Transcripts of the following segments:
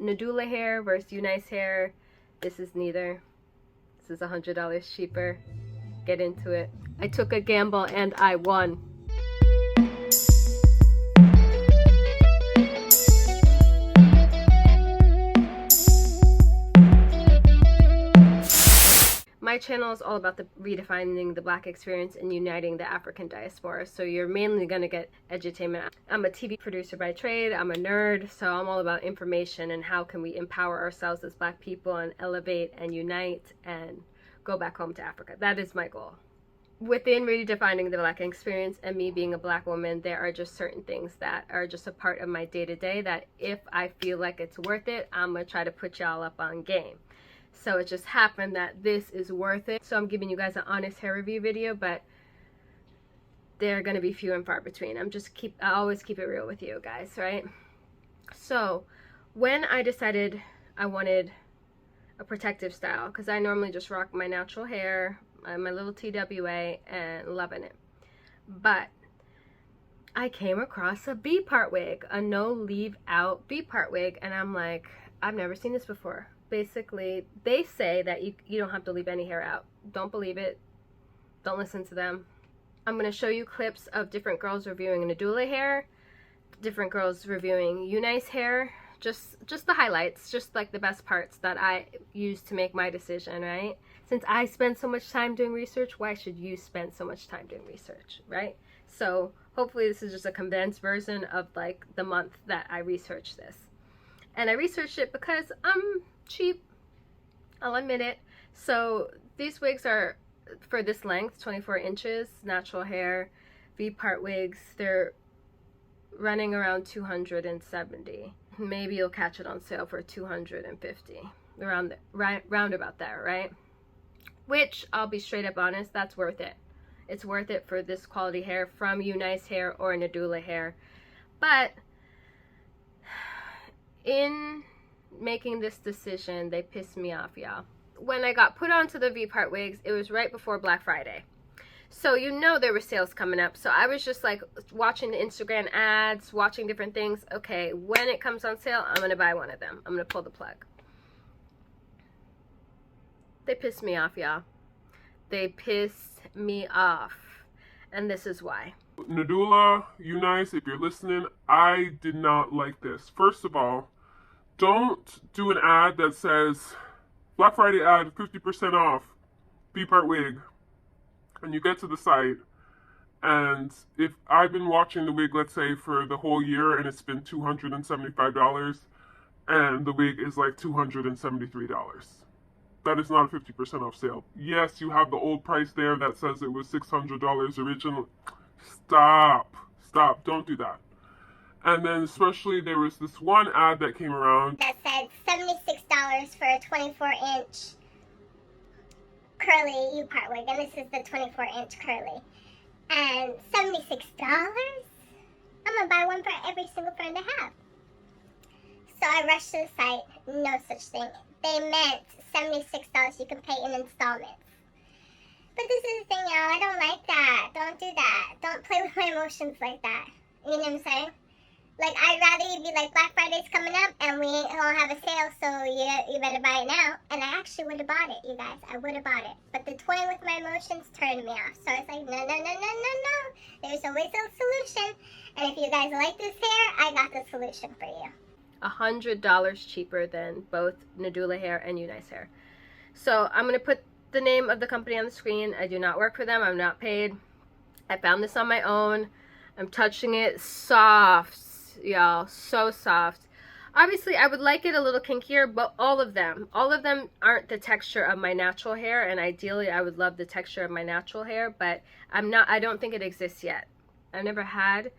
Nadula Hair versus Unice Hair. This is neither. This is $100 cheaper. Get into it. I took a gamble and I won. My channel is all about redefining the Black experience and uniting the African diaspora. So you're mainly going to get edutainment. I'm a TV producer by trade. I'm a nerd. So I'm all about information and how can we empower ourselves as Black people and elevate and unite and go back home to Africa. That is my goal. Within redefining the Black experience and me being a Black woman, there are just certain things that are just a part of my day-to-day that if I feel like it's worth it, I'm going to try to put y'all up on game. So it just happened that this is worth it. So I'm giving you guys an honest hair review video, but they're going to be few and far between. I always keep it real with you guys, right? So when I decided I wanted a protective style, because I normally just rock my natural hair, my little TWA, and loving it. But I came across a V Part wig, a no leave out V Part wig, and I'm like, I've never seen this before. Basically, they say that you don't have to leave any hair out. Don't believe it. Don't listen to them. I'm going to show you clips of different girls reviewing Nadula Hair, different girls reviewing Unice Hair, just the highlights, just like the best parts that I used to make my decision, right? Since I spend so much time doing research, why should you spend so much time doing research, right? So hopefully this is just a condensed version of like the month that I researched this. And I researched it because I'm cheap, I'll admit it. So these wigs are for this length, 24 inches, natural hair, V Part wigs. They're running around 270. Maybe you'll catch it on sale for 250, around round about there, right? Which, I'll be straight up honest, that's worth it. It's worth it for this quality hair from Unice Hair or Nadula Hair. But in making this decision, they pissed me off, y'all. When I got put onto the V Part wigs, it was right before Black Friday. So you know there were sales coming up. So I was just like watching the Instagram ads, watching different things. Okay, when it comes on sale, I'm going to buy one of them. I'm going to pull the plug. They pissed me off, y'all. They pissed me off. And this is why. Nadula, Unice, if you're listening, I did not like this. First of all, don't do an ad that says, Black Friday ad, 50% off, V Part wig. And you get to the site, and if I've been watching the wig, let's say, for the whole year, and it's been $275, and the wig is like $273. That is not a 50% off sale. Yes, you have the old price there that says it was $600 originally. Stop. Don't do that. And then especially there was this one ad that came around that said $76 for a 24-inch curly U-part wig, and this is the 24-inch curly. And $76? I'm gonna buy one for every single friend I have. So I rushed to the site. No such thing. They meant $76 you can pay in installments. But this is the thing, y'all. I don't like that. Don't do that. Don't play with my emotions like that. You know what I'm saying? Like, I'd rather you be like, Black Friday's coming up and we don't have a sale, so you better buy it now. And I actually would have bought it, you guys. I would have bought it. But the toying with my emotions turned me off. So I was like, no. There's always a solution. And if you guys like this hair, I got the solution for you. $100 cheaper than both Nadula Hair and Unice Hair. So I'm going to put the name of the company on the screen. I do not work for them. I'm not paid. I found this on my own. I'm touching it. Soft, y'all. So soft. Obviously, I would like it a little kinkier, but all of them aren't the texture of my natural hair, and ideally I would love the texture of my natural hair, but I don't think it exists yet. I've never had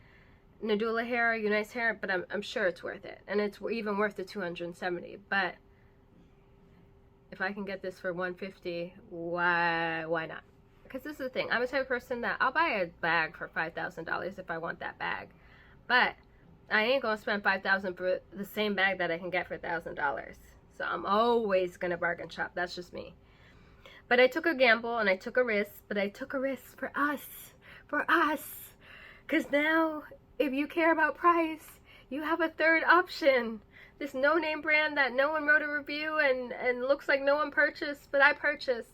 Nadula Hair or Unice Hair, but I'm sure it's worth it, and it's even worth the $270. But if I can get this for $150, why not? Because this is the thing, I'm the type of person that I'll buy a bag for $5,000 if I want that bag, but I ain't gonna spend $5,000 for the same bag that I can get for $1,000. So I'm always gonna bargain shop. That's just me. But I took a gamble and I took a risk, but I took a risk for us, because now if you care about price, you have a third option. this no-name brand that no one wrote a review and looks like no one purchased, but I purchased.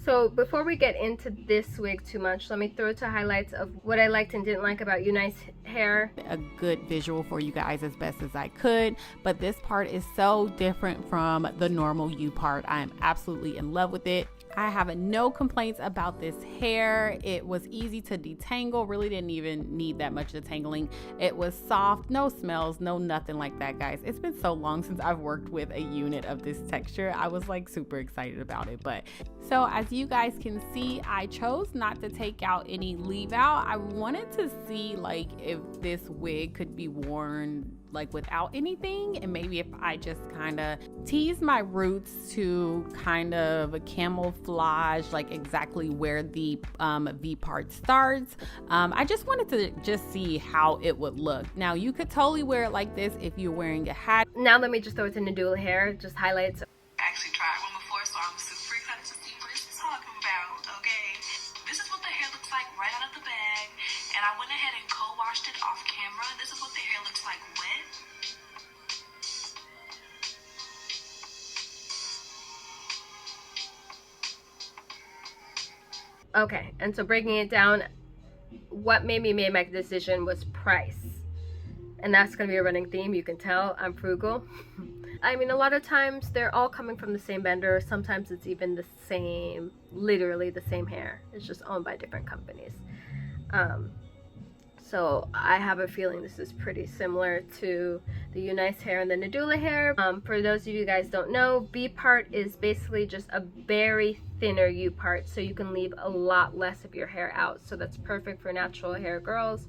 So before we get into this wig too much, let me throw to highlights of what I liked and didn't like about Unice Hair. A good visual for you guys as best as I could, but this part is so different from the normal U part. I am absolutely in love with it. I have no complaints about this hair. It was easy to detangle, really didn't even need that much detangling. It was soft, no smells, no nothing like that, guys. It's been so long since I've worked with a unit of this texture. I was like super excited about it. But so as you guys can see, I chose not to take out any leave out. I wanted to see like if this wig could be worn like without anything, and maybe if I just kind of tease my roots to kind of a camouflage like exactly where the V part starts. I just wanted to just see how it would look. Now you could totally wear it like this if you're wearing a hat. Now let me just throw it to Nadula Hair, just highlights. I actually tried one before, so I'm super excited to see what it's talking about, okay? This is what the hair looks like right out of the bag, and I went ahead and co-washed it off camera. This is what the hair looks like wet. Okay, and so breaking it down, what made me make my decision was price. And that's going to be a running theme. You can tell I'm frugal. I mean, a lot of times they're all coming from the same vendor. Sometimes it's even the same, literally the same hair. It's just owned by different companies. So I have a feeling this is pretty similar to the Unice Hair and the Nadula Hair. For those of you guys don't know, V part is basically just a very thinner U part, so you can leave a lot less of your hair out. So that's perfect for natural hair girls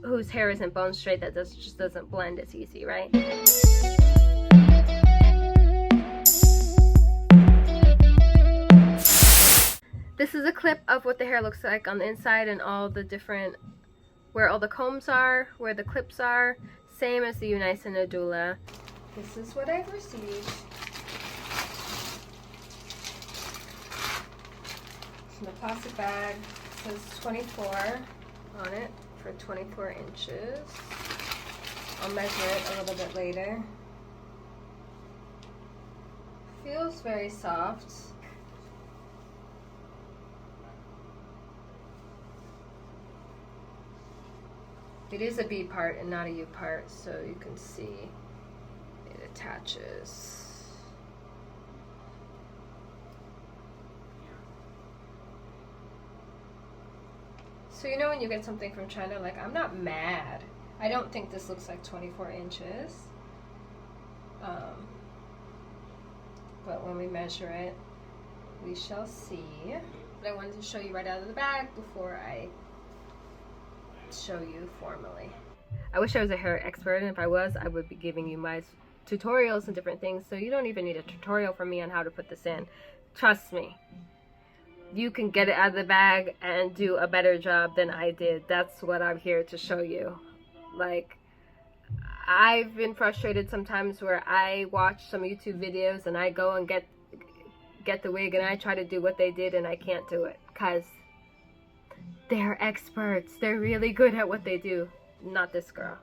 whose hair isn't bone straight, that just doesn't blend as easy, right? This is a clip of what the hair looks like on the inside and all the different, where all the combs are, where the clips are, same as the Unice and Nadula. This is what I've received. It's in a plastic bag. It says 24 on it for 24 inches. I'll measure it a little bit later. Feels very soft. It is a V part and not a U part, so you can see it attaches. So you know when you get something from China, like, I'm not mad. I don't think this looks like 24 inches. But when we measure it, we shall see. But I wanted to show you right out of the bag before I show you formally. I wish I was a hair expert, and if I was, I would be giving you my tutorials and different things, so you don't even need a tutorial from me on how to put this in. Trust me, you can get it out of the bag and do a better job than I did. That's what I'm here to show you. Like, I've been frustrated sometimes where I watch some YouTube videos and I go and get the wig and I try to do what they did and I can't do it because they're experts. They're really good at what they do. Not this girl.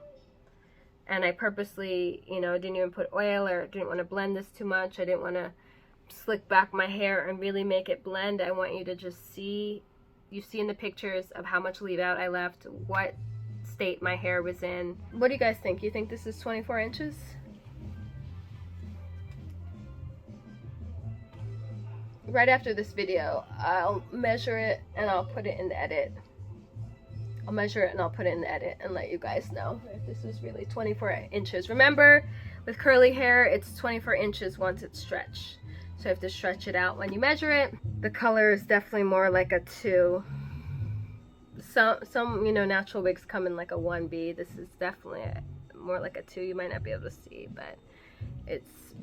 And I purposely, you know, didn't even put oil or didn't want to blend this too much. I didn't want to slick back my hair and really make it blend. I want you to just see, you see in the pictures of how much leave out I left, what state my hair was in. What do you guys think? You think this is 24 inches? Right after this video, I'll measure it and I'll put it in the edit. I'll measure it and I'll put it in the edit and let you guys know if this is really 24 inches. Remember, with curly hair, it's 24 inches once it's stretched. So you have to stretch it out when you measure it. The color is definitely more like a 2. Some you know, natural wigs come in like a 1B. This is definitely more like a 2. You might not be able to see, but it's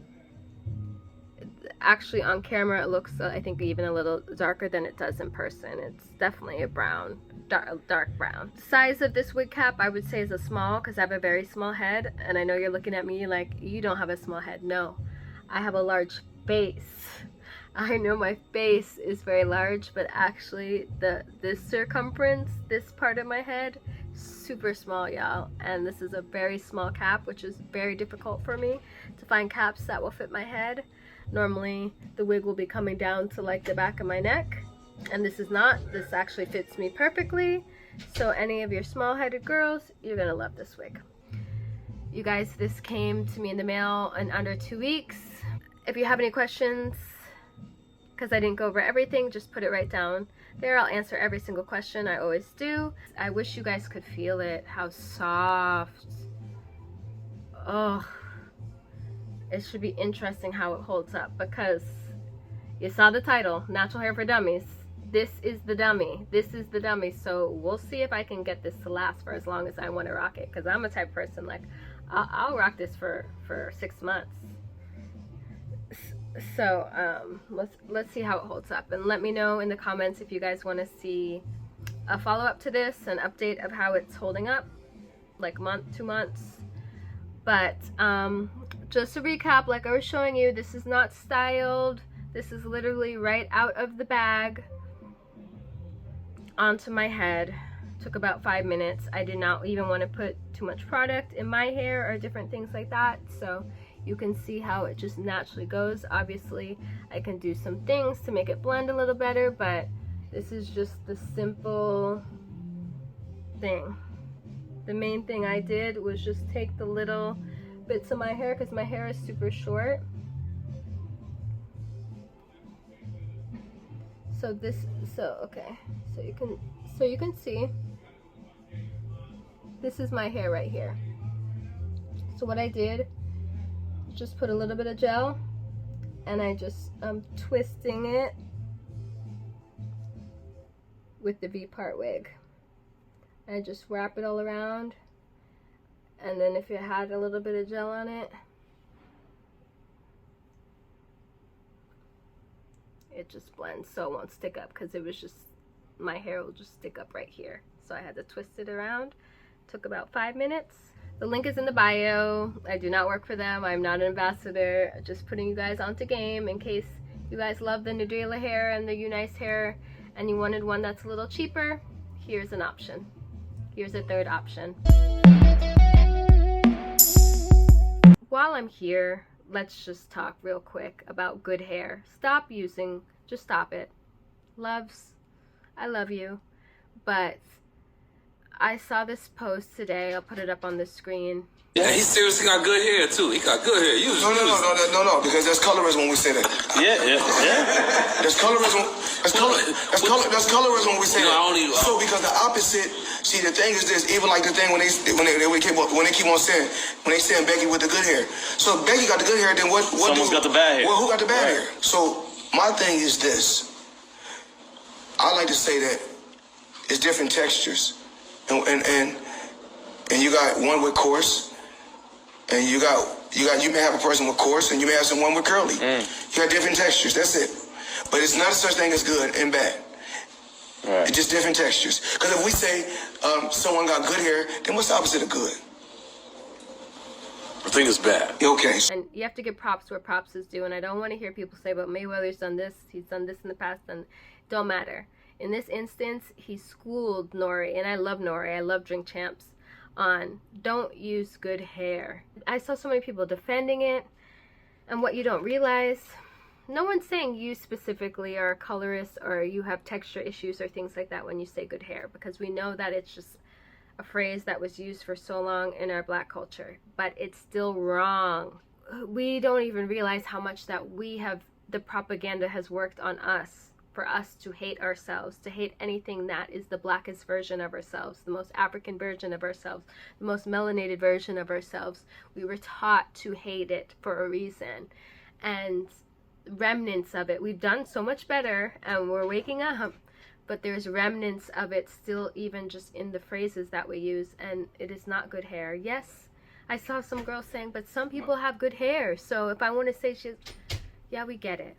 actually on camera it looks I think even a little darker than it does in person. It's definitely a brown, dark brown. The size of this wig cap I would say is a small, because I have a very small head, and I know you're looking at me like you don't have a small head. No, I have a large face. I know my face is very large, but actually this circumference, this part of my head, super small, y'all. And this is a very small cap, which is very difficult for me to find caps that will fit my head. Normally the wig will be coming down to like the back of my neck, and this is not. This actually fits me perfectly. So any of your small-headed girls, you're gonna love this wig. You guys, this came to me in the mail in under 2 weeks. If you have any questions, because I didn't go over everything, just put it right down there. I'll answer every single question. I always do. I wish you guys could feel it, how soft. Oh, it should be interesting how it holds up, because you saw the title, Natural Hair for Dummies. This is the dummy. This is the dummy. So we'll see if I can get this to last for as long as I want to rock it, because I'm a type of person, like, I'll rock this for 6 months. So let's see how it holds up, and let me know in the comments if you guys want to see a follow-up to this, an update of how it's holding up, like month, 2 months. But just to recap, like I was showing you, this is not styled. This is literally right out of the bag onto my head. Took about 5 minutes. I did not even want to put too much product in my hair or different things like that, so you can see how it just naturally goes. Obviously I can do some things to make it blend a little better, but this is just the simple thing. The main thing I did was just take the little bits of my hair, because my hair is super short. Okay, so you can see this is my hair right here. So what I did, just put a little bit of gel, and I just twisting it with the V Part wig. I just wrap it all around, and then if it had a little bit of gel on it, it just blends, so it won't stick up, because it was just, my hair will just stick up right here. So I had to twist it around. Took about 5 minutes. The link is in the bio. I do not work for them. I'm not an ambassador. Just putting you guys onto game in case you guys love the Nadula Hair and the Unice Hair and you wanted one that's a little cheaper. Here's an option. Here's a third option. While I'm here, let's just talk real quick about Good Hair. Stop using, just stop it. Loves, I love you, but I saw this post today. I'll put it up on the screen. Yeah, he seriously got good hair too. He got good hair. No, because there's colorism when we say that. Yeah. There's colorism. There's colorism when we say that. So because the opposite. See, the thing is this. Even like the thing when they keep on saying Becky with the good hair. So Becky got the good hair. Then what? Someone's got the bad hair. Well, who got the bad hair? So my thing is this. I like to say that it's different textures, and you got one with coarse, and you may have a person with coarse, and you may have someone with curly. You got different textures. That's it. But it's not such thing as good and bad. Right. It's just different textures. Because if we say someone got good hair, then what's the opposite of good? I think it's bad. Okay. And you have to give props where props is due. And I don't want to hear people say, but Mayweather's done this, he's done this in the past, and don't matter. In this instance, he schooled Nori, and I love Nori. I love Drink Champs on don't use good hair. I saw so many people defending it, and what you don't realize, no one's saying you specifically are a colorist or you have texture issues or things like that when you say good hair, because we know that it's just a phrase that was used for so long in our black culture, but it's still wrong. We don't even realize how much that the propaganda has worked on us, for us to hate ourselves, to hate anything that is the blackest version of ourselves, the most African version of ourselves, the most melanated version of ourselves. We were taught to hate it for a reason, and remnants of it. We've done so much better and we're waking up, but there's remnants of it still, even just in the phrases that we use, and it is not good hair. Yes, I saw some girls saying, but some people have good hair, so if I want to say yeah, we get it.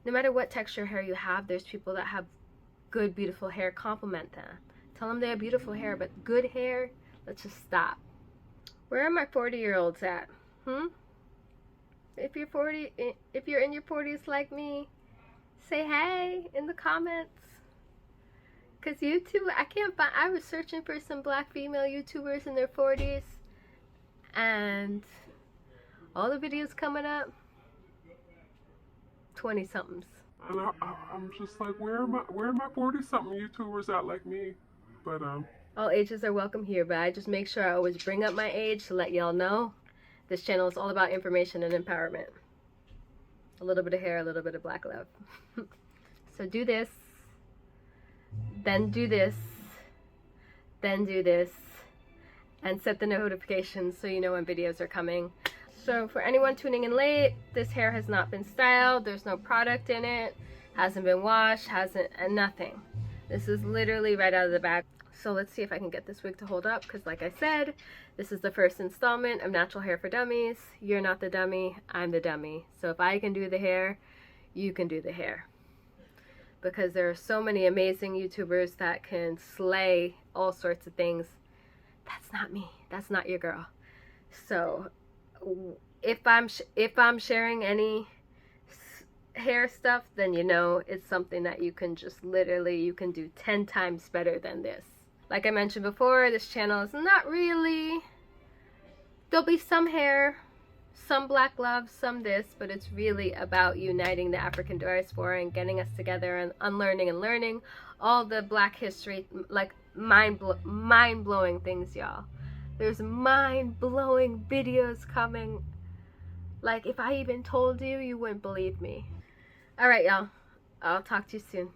No matter what texture hair you have, there's people that have good, beautiful hair. Compliment them. Tell them they have beautiful hair, but good hair, let's just stop. Where are my 40-year-olds at? If you're 40, if you're in your 40s like me, say hey in the comments. Cause YouTube, I can't find. I was searching for some black female YouTubers in their 40s, and all the videos coming up, 20 somethings. And I'm just like, where are my 40-something YouTubers at like me? But all ages are welcome here. But I just make sure I always bring up my age to let y'all know this channel is all about information and empowerment. A little bit of hair, a little bit of black love. So do this, then do this, then do this, and set the notifications so you know when videos are coming. So for anyone tuning in late, this hair has not been styled. There's no product in it. Hasn't been washed. And nothing. This is literally right out of the bag. So let's see if I can get this wig to hold up. Because like I said, this is the first installment of Natural Hair for Dummies. You're not the dummy. I'm the dummy. So if I can do the hair, you can do the hair. Because there are so many amazing YouTubers that can slay all sorts of things. That's not me. That's not your girl. So if I'm sharing any hair stuff, then you know it's something that you can just literally, you can do 10 times better than this. Like I mentioned before, this channel is not really, there'll be some hair, some black love, some this, but it's really about uniting the African diaspora and getting us together and unlearning and learning all the black history, like mind-blowing things, y'all. There's mind-blowing videos coming. Like, if I even told you, you wouldn't believe me. Alright, y'all. I'll talk to you soon.